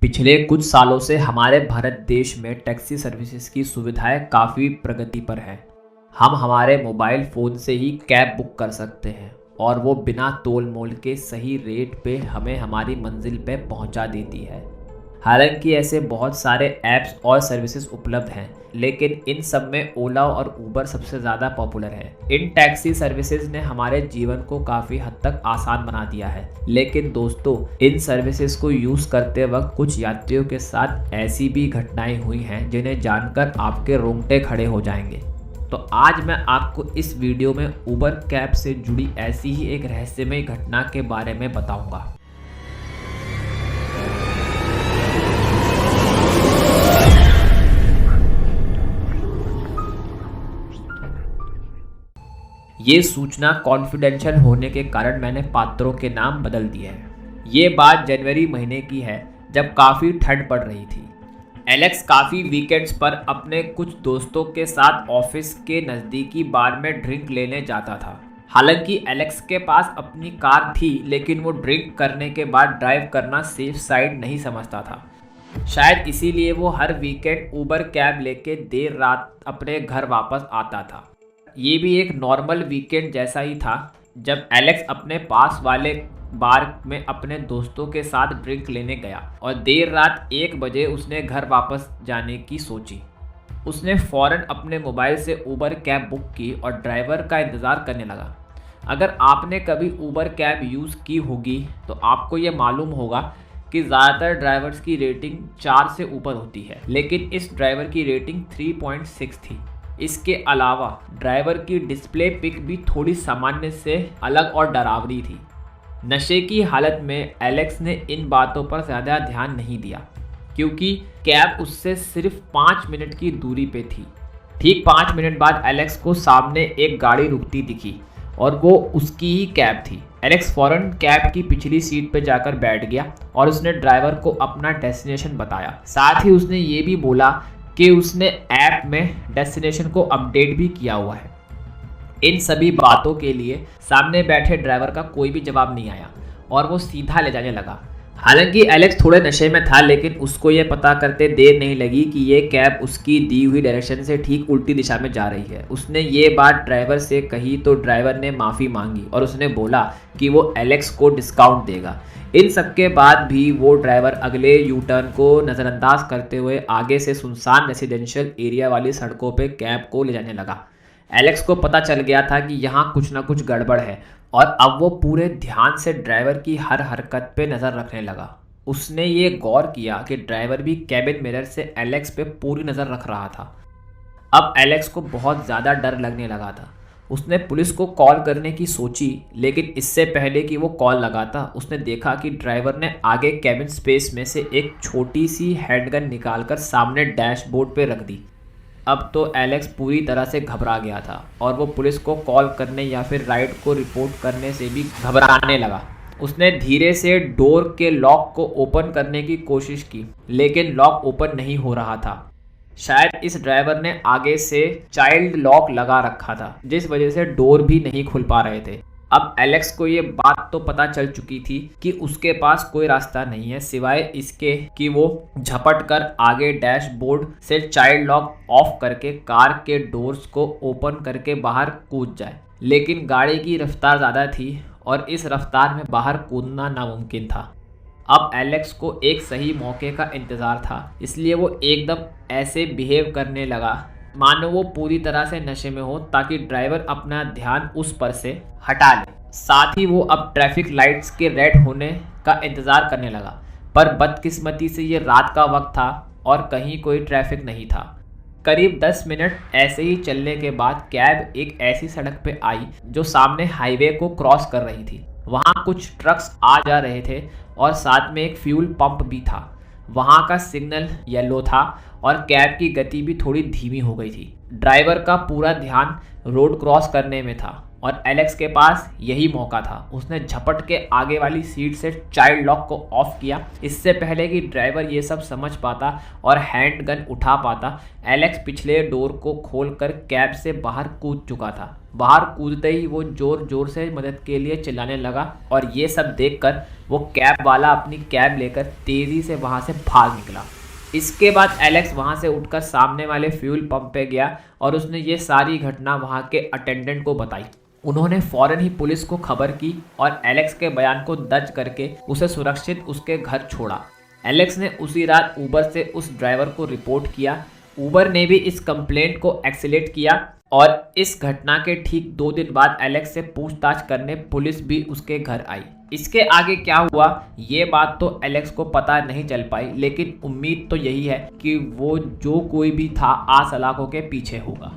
पिछले कुछ सालों से हमारे भारत देश में टैक्सी सर्विसेज की सुविधाएं काफ़ी प्रगति पर हैं। हम हमारे मोबाइल फ़ोन से ही कैब बुक कर सकते हैं और वो बिना तोल मोल के सही रेट पे हमें हमारी मंजिल पे पहुंचा देती है। हालांकि ऐसे बहुत सारे ऐप्स और सर्विसेज उपलब्ध हैं, लेकिन इन सब में ओला और उबर सबसे ज़्यादा पॉपुलर है। इन टैक्सी सर्विसेज ने हमारे जीवन को काफ़ी हद तक आसान बना दिया है, लेकिन दोस्तों इन सर्विसेज को यूज़ करते वक्त कुछ यात्रियों के साथ ऐसी भी घटनाएं हुई हैं जिन्हें जानकर आपके रोंगटे खड़े हो जाएंगे। तो आज मैं आपको इस वीडियो में उबर कैब से जुड़ी ऐसी ही एक रहस्यमय घटना के बारे में बताऊंगा। ये सूचना कॉन्फिडेंशियल होने के कारण मैंने पात्रों के नाम बदल दिए हैं। ये बात जनवरी महीने की है, जब काफ़ी ठंड पड़ रही थी। एलेक्स काफ़ी वीकेंड्स पर अपने कुछ दोस्तों के साथ ऑफिस के नज़दीकी बार में ड्रिंक लेने जाता था। हालांकि एलेक्स के पास अपनी कार थी, लेकिन वो ड्रिंक करने के बाद ड्राइव करना सेफ साइड नहीं समझता था। शायद इसीलिए वो हर वीकेंड उबर कैब लेके देर रात अपने घर वापस आता था। ये भी एक नॉर्मल वीकेंड जैसा ही था, जब एलेक्स अपने पास वाले बार में अपने दोस्तों के साथ ड्रिंक लेने गया और देर रात 1 बजे उसने घर वापस जाने की सोची। उसने फ़ौरन अपने मोबाइल से उबर कैब बुक की और ड्राइवर का इंतज़ार करने लगा। अगर आपने कभी उबर कैब यूज़ की होगी तो आपको ये मालूम होगा कि ज़्यादातर ड्राइवर्स की रेटिंग 4 से ऊपर होती है, लेकिन इस ड्राइवर की रेटिंग 3.6 थी। इसके अलावा ड्राइवर की डिस्प्ले पिक भी थोड़ी सामान्य से अलग और डरावनी थी। नशे की हालत में एलेक्स ने इन बातों पर ज़्यादा ध्यान नहीं दिया, क्योंकि कैब उससे सिर्फ 5 मिनट की दूरी पे थी। ठीक 5 मिनट बाद एलेक्स को सामने एक गाड़ी रुकती दिखी और वो उसकी ही कैब थी। एलेक्स फ़ौरन कैब की पिछली सीट पर जाकर बैठ गया और उसने ड्राइवर को अपना डेस्टिनेशन बताया। साथ ही उसने ये भी बोला कि उसने ऐप में डेस्टिनेशन को अपडेट भी किया हुआ है। इन सभी बातों के लिए सामने बैठे ड्राइवर का कोई भी जवाब नहीं आया और वो सीधा ले जाने लगा। हालांकि एलेक्स थोड़े नशे में था, लेकिन उसको ये पता करते देर नहीं लगी कि ये कैब उसकी दी हुई डायरेक्शन से ठीक उल्टी दिशा में जा रही है। उसने ये बात ड्राइवर से कही तो ड्राइवर ने माफ़ी मांगी और उसने बोला कि वो एलेक्स को डिस्काउंट देगा। इन सब के बाद भी वो ड्राइवर अगले यू टर्न को नज़रअंदाज करते हुए आगे से सुनसान रेसिडेंशियल एरिया वाली सड़कों पे कैब को ले जाने लगा। एलेक्स को पता चल गया था कि यहाँ कुछ ना कुछ गड़बड़ है और अब वो पूरे ध्यान से ड्राइवर की हर हरकत पे नज़र रखने लगा। उसने ये गौर किया कि ड्राइवर भी कैबिन मिरर से एलेक्स पे पूरी नज़र रख रहा था। अब एलेक्स को बहुत ज़्यादा डर लगने लगा था। उसने पुलिस को कॉल करने की सोची, लेकिन इससे पहले कि वो कॉल लगाता उसने देखा कि ड्राइवर ने आगे कैबिन स्पेस में से एक छोटी सी हैंडगन निकालकर सामने डैशबोर्ड पे रख दी। अब तो एलेक्स पूरी तरह से घबरा गया था और वो पुलिस को कॉल करने या फिर राइड को रिपोर्ट करने से भी घबराने लगा। उसने धीरे से डोर के लॉक को ओपन करने की कोशिश की, लेकिन लॉक ओपन नहीं हो रहा था। शायद इस ड्राइवर ने आगे से चाइल्ड लॉक लगा रखा था, जिस वजह से डोर भी नहीं खुल पा रहे थे। अब एलेक्स को ये बात तो पता चल चुकी थी कि उसके पास कोई रास्ता नहीं है सिवाय इसके कि वो झपट कर आगे डैशबोर्ड से चाइल्ड लॉक ऑफ करके कार के डोर्स को ओपन करके बाहर कूद जाए। लेकिन गाड़ी की रफ्तार ज़्यादा थी और इस रफ्तार में बाहर कूदना नामुमकिन था। अब एलेक्स को एक सही मौके का इंतज़ार था, इसलिए वो एकदम ऐसे बिहेव करने लगा मानो वो पूरी तरह से नशे में हो, ताकि ड्राइवर अपना ध्यान उस पर से हटा ले। साथ ही वो अब ट्रैफिक लाइट्स के रेड होने का इंतज़ार करने लगा, पर बदकिस्मती से ये रात का वक्त था और कहीं कोई ट्रैफिक नहीं था। करीब 10 मिनट ऐसे ही चलने के बाद कैब एक ऐसी सड़क पे आई जो सामने हाईवे को क्रॉस कर रही थी। वहाँ कुछ ट्रक्स आ जा रहे थे और साथ में एक फ्यूल पंप भी था। वहाँ का सिग्नल येलो था और कैब की गति भी थोड़ी धीमी हो गई थी। ड्राइवर का पूरा ध्यान रोड क्रॉस करने में था और एलेक्स के पास यही मौका था। उसने झपट के आगे वाली सीट से चाइल्ड लॉक को ऑफ किया, इससे पहले कि ड्राइवर ये सब समझ पाता और हैंड गन उठा पाता। एलेक्स पिछले डोर को खोलकर कैब से बाहर कूद चुका था। बाहर कूदते ही वो जोर जोर से मदद के लिए चिल्लाने लगा और ये सब देखकर वो कैब वाला अपनी कैब लेकर तेजी से वहां से भाग निकला। इसके बाद एलेक्स वहां से उठकर सामने वाले फ्यूल पंप पे गया और उसने ये सारी घटना वहां के अटेंडेंट को बताई। उन्होंने फौरन ही पुलिस को खबर की और एलेक्स के बयान को दर्ज करके उसे सुरक्षित उसके घर छोड़ा। एलेक्स ने उसी रात उबर से उस ड्राइवर को रिपोर्ट किया। उबर ने भी इस कंप्लेंट को एक्सीलेट किया और इस घटना के ठीक 2 दिन बाद एलेक्स से पूछताछ करने पुलिस भी उसके घर आई। इसके आगे क्या हुआ ये बात तो एलेक्स को पता नहीं चल पाई, लेकिन उम्मीद तो यही है कि वो जो कोई भी था सलाखों के पीछे होगा।